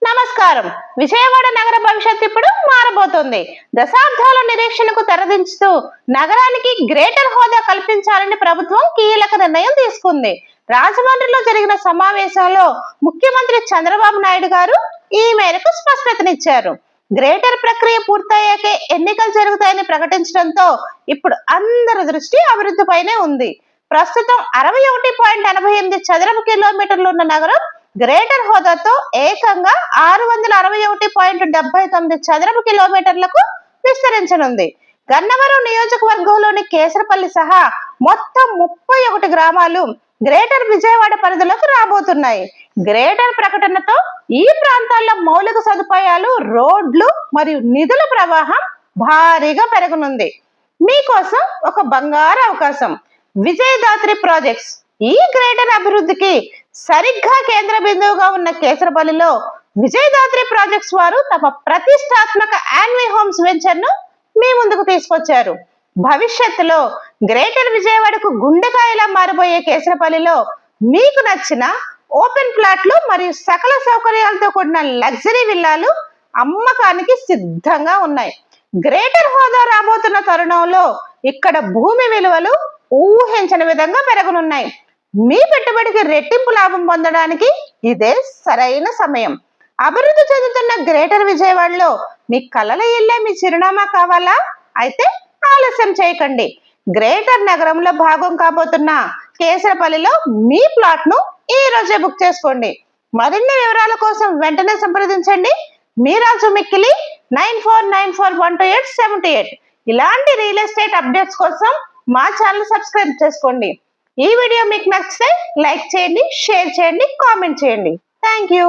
నమస్కారం. విజయవాడ నగర భవిష్యత్తు ఇప్పుడు మారబోతోంది. దశాబ్దాల నిరీక్షణకు తెరదించుతూ నగరానికి గ్రేటర్ హోదా కల్పించాలని ప్రభుత్వం కీలక నిర్ణయం తీసుకుంది. రాజమండ్రిలో జరిగిన సమావేశంలో ముఖ్యమంత్రి చంద్రబాబు నాయుడు గారు ఈ మేరకు స్పష్టతనిచ్చారు. గ్రేటర్ ప్రక్రియ పూర్తయ్యాకే ఎన్నికలు జరుగుతాయని ప్రకటించడంతో ఇప్పుడు అందరి దృష్టి అభివృద్ధిపైనే ఉంది. ప్రస్తుతం 61.88 చదరపు కిలోమీటర్లు ఉన్న నగరం గ్రేటర్ హోదాతో ఏకంగా 661.79 చదరపు కిలోమీటర్లకు విస్తరించనుంది. గన్నవరం నియోజకవర్గంలోని కేసరపల్లి సహా మొత్తం 31 గ్రామాలు గ్రేటర్ విజయవాడ పరిధిలోకి రాబోతున్నాయి. గ్రేటర్ ప్రకటనతో ఈ ప్రాంతాల్లో మౌలిక సదుపాయాలు, రోడ్లు మరియు నిధుల ప్రవాహం భారీగా పెరగనుంది. మీకోసం ఒక బంగారు అవకాశం. విజయదాత్రి ప్రాజెక్ట్స్ ఈ గ్రేటర్ అభివృద్ధికి సరిగ్గా కేంద్ర బిందువుగా ఉన్న కేసరపల్లిలో విజయదాత్రి ప్రాజెక్ట్స్ వారు తమ ప్రతిష్టాత్మక యాన్వి హోమ్స్ వెంచర్ ను మీ ముందుకు తీసుకొచ్చారు. భవిష్యత్తులో గ్రేటర్ విజయవాడకు గుండెకాయలా మారిపోయే కేసరపల్లిలో మీకు నచ్చిన ఓపెన్ ప్లాట్లు మరియు సకల సౌకర్యాలతో కూడిన లగ్జరీ విల్లాలు అమ్మకానికి సిద్ధంగా ఉన్నాయి. గ్రేటర్ హోదా రాబోతున్న తరుణంలో ఇక్కడ భూమి విలువలు ఊహించని విధంగా పెరగనున్నాయి. మీ పెట్టుబడికి రెట్టింపు లాభం పొందడానికి ఇదే సరైన సమయం. అభివృద్ధి చెందుతున్న గ్రేటర్ విజయవాడలో మీ కలల ఇల్లే మీ చిరునామా కావాలా? అయితే ఆలస్యం చేయకండి. గ్రేటర్ నగరంలో భాగం కాబోతున్న కేసరపల్లిలో మీ ప్లాట్ ను ఈ రోజే బుక్ చేసుకోండి. మరిన్ని వివరాల కోసం వెంటనే సంప్రదించండి. మీ రాజు మిక్కిలి 9494128728. ఇలాంటి రియల్ ఎస్టేట్ అప్డేట్స్ కోసం మా ఛానల్ సబ్స్క్రైబ్ చేసుకోండి. ఈ వీడియో మీకు నచ్చితే లైక్ చేయండి, షేర్ చేయండి, కామెంట్ చేయండి. Thank you.